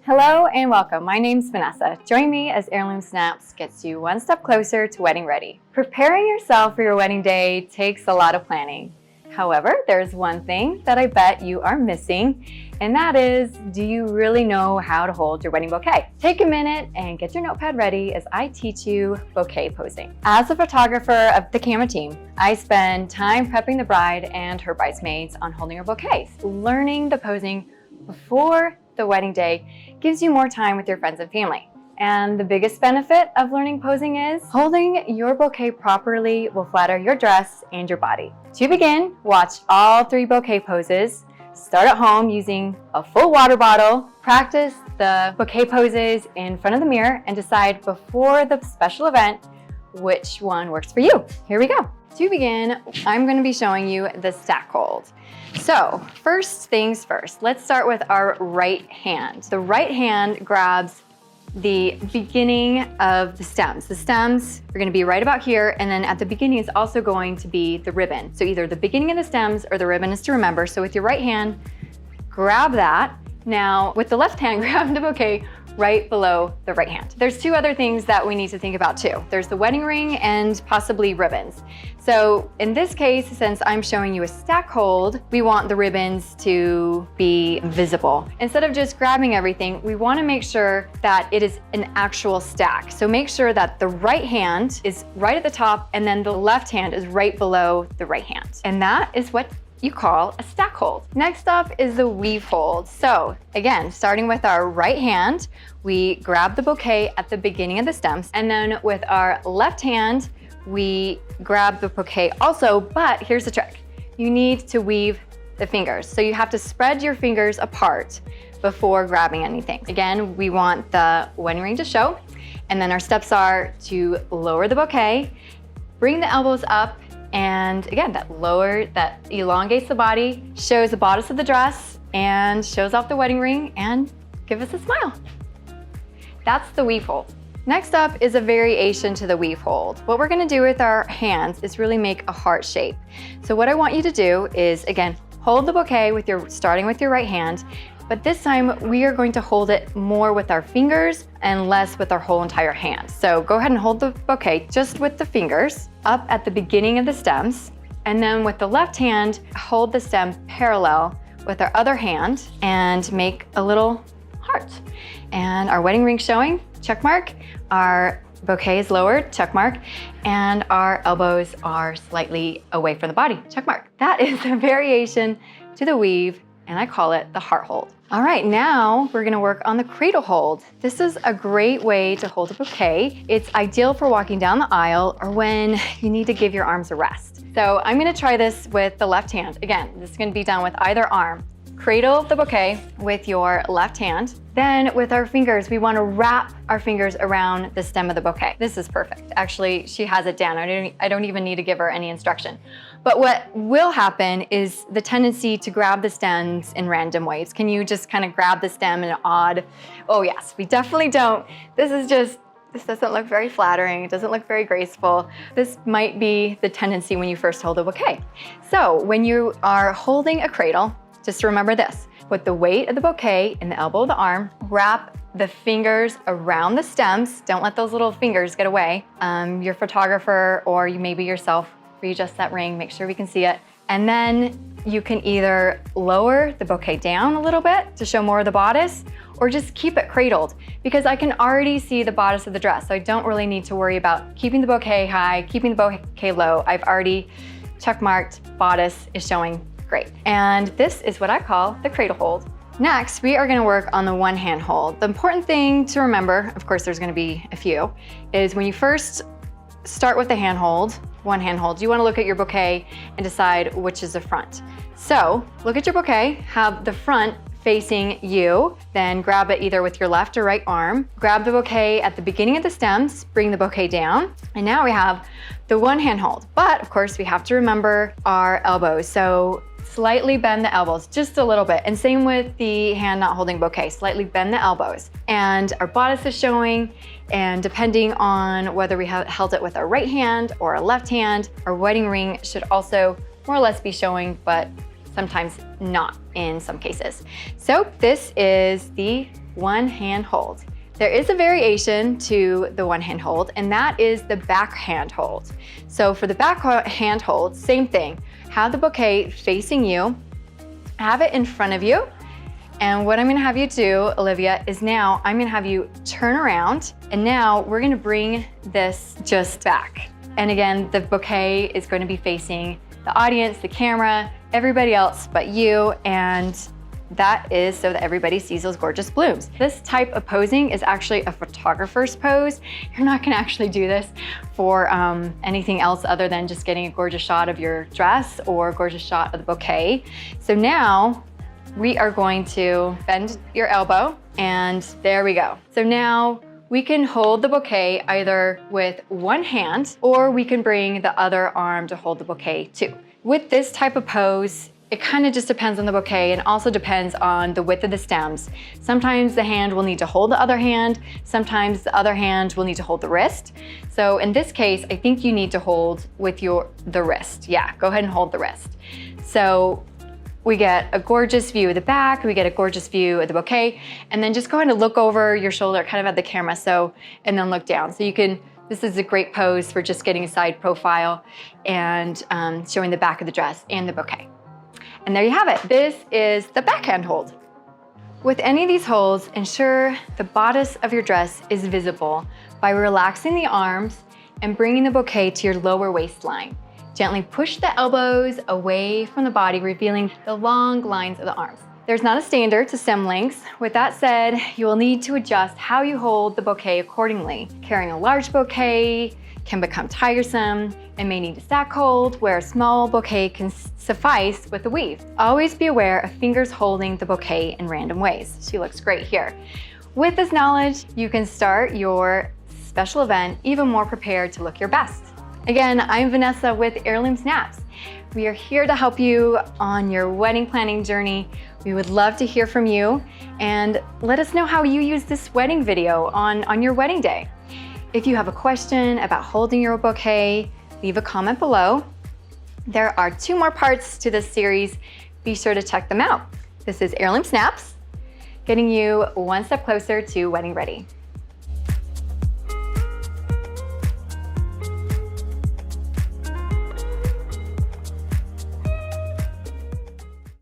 Hello and welcome. My name's Vanessa. Join me as Heirloomsnaps gets you one step closer to wedding ready. Preparing yourself for your wedding day takes a lot of planning. However, there's one thing that I bet you are missing, and that is, do you really know how to hold your wedding bouquet? Take a minute and get your notepad ready as I teach you bouquet posing. As a photographer of the camera team, I spend time prepping the bride and her bridesmaids on holding her bouquets. Learning the posing before the wedding day gives you more time with your friends and family. And the biggest benefit of learning posing is holding your bouquet properly will flatter your dress and your body. To begin, watch all 3 bouquet poses. Start at home using a full water bottle. Practice the bouquet poses in front of the mirror and decide before the special event which one works for you. Here we go. To begin, I'm going to be showing you the stack hold. So first things first, let's start with our right hand. The right hand grabs the beginning of the stems. The stems are going to be right about here, and then at the beginning is also going to be the ribbon. So either the beginning of the stems or the ribbon is to remember. So with your right hand, grab that. Now with the left hand, grab the bouquet right below the right hand. There's 2 other things that we need to think about too. There's the wedding ring and possibly ribbons. So in this case, since I'm showing you a stack hold, we want the ribbons to be visible. Instead of just grabbing everything, we want to make sure that it is an actual stack. So make sure that the right hand is right at the top and then the left hand is right below the right hand. And that is what you call a stack hold. Next up is the weave hold. So again, starting with our right hand, we grab the bouquet at the beginning of the stems, and then with our left hand, we grab the bouquet also, but here's the trick. You need to weave the fingers. So you have to spread your fingers apart before grabbing anything. Again, we want the wedding ring to show, and then our steps are to lower the bouquet, bring the elbows up, and again, that elongates the body, shows the bodice of the dress, and shows off the wedding ring, and give us a smile. That's the weave hold. Next up is a variation to the weave hold. What we're gonna do with our hands is really make a heart shape. So what I want you to do is, again, hold the bouquet starting with your right hand, but this time we are going to hold it more with our fingers and less with our whole entire hand. So go ahead and hold the bouquet just with the fingers up at the beginning of the stems. And then with the left hand, hold the stem parallel with our other hand and make a little heart. And our wedding ring showing, check mark. Our bouquet is lowered, check mark. And our elbows are slightly away from the body, check mark. That is a variation to the weave, and I call it the heart hold. All right, now we're gonna work on the cradle hold. This is a great way to hold a bouquet. It's ideal for walking down the aisle or when you need to give your arms a rest. So I'm gonna try this with the left hand. Again, this is gonna be done with either arm. Cradle the bouquet with your left hand. Then with our fingers, we wanna wrap our fingers around the stem of the bouquet. This is perfect. Actually, she has it down. I don't even need to give her any instruction. But what will happen is the tendency to grab the stems in random ways. Can you just kind of grab the stem in an odd, oh yes, we definitely don't. This doesn't look very flattering. It doesn't look very graceful. This might be the tendency when you first hold a bouquet. So when you are holding a cradle, just remember this. Put the weight of the bouquet in the elbow of the arm, wrap the fingers around the stems. Don't let those little fingers get away. Your photographer or maybe yourself, readjust that ring, make sure we can see it. And then you can either lower the bouquet down a little bit to show more of the bodice, or just keep it cradled, because I can already see the bodice of the dress. So I don't really need to worry about keeping the bouquet high, keeping the bouquet low. I've already check marked, bodice is showing great. And this is what I call the cradle hold. Next, we are gonna work on the one hand hold. The important thing to remember, of course there's gonna be a few, is when you first start with the one hand hold, you wanna look at your bouquet and decide which is the front. So look at your bouquet, have the front facing you, then grab it either with your left or right arm. Grab the bouquet at the beginning of the stems, bring the bouquet down, and now we have the one hand hold. But of course we have to remember our elbows. So slightly bend the elbows just a little bit. And same with the hand not holding bouquet, slightly bend the elbows. And our bodice is showing, and depending on whether we have held it with our right hand or our left hand, our wedding ring should also more or less be showing, but sometimes not in some cases. So this is the one hand hold. There is a variation to the one hand hold, and that is the back hand hold. So for the back hand hold, same thing. Have the bouquet facing you, have it in front of you, and what I'm gonna have you do, Olivia, is now I'm gonna have you turn around, and now we're gonna bring this just back. And again, the bouquet is going to be facing the audience, the camera, everybody else but you, and that is so that everybody sees those gorgeous blooms. This type of posing is actually a photographer's pose. You're not gonna actually do this for anything else other than just getting a gorgeous shot of your dress or a gorgeous shot of the bouquet. So now we are going to bend your elbow, and there we go. So now we can hold the bouquet either with one hand, or we can bring the other arm to hold the bouquet too. With this type of pose, it kind of just depends on the bouquet and also depends on the width of the stems. Sometimes the hand will need to hold the other hand. Sometimes the other hand will need to hold the wrist. So in this case, I think you need to hold with the wrist. Yeah, go ahead and hold the wrist. So we get a gorgeous view of the back, we get a gorgeous view of the bouquet, and then just go ahead and look over your shoulder, kind of at the camera, and then look down. So you can, this is a great pose for just getting a side profile and showing the back of the dress and the bouquet. And there you have it. This is the backhand hold. With any of these holds, ensure the bodice of your dress is visible by relaxing the arms and bringing the bouquet to your lower waistline. Gently push the elbows away from the body, revealing the long lines of the arms. There's not a standard to stem lengths. With that said, you will need to adjust how you hold the bouquet accordingly. Carrying a large bouquet can become tiresome and may need a stack hold, where a small bouquet can suffice with a weave. Always be aware of fingers holding the bouquet in random ways. She looks great here. With this knowledge, you can start your special event even more prepared to look your best. Again, I'm Vanessa with Heirloomsnaps. We are here to help you on your wedding planning journey. We would love to hear from you, and let us know how you use this wedding video on your wedding day. If you have a question about holding your bouquet, leave a comment below. There are 2 more parts to this series. Be sure to check them out. This is Heirloomsnaps, getting you one step closer to wedding ready.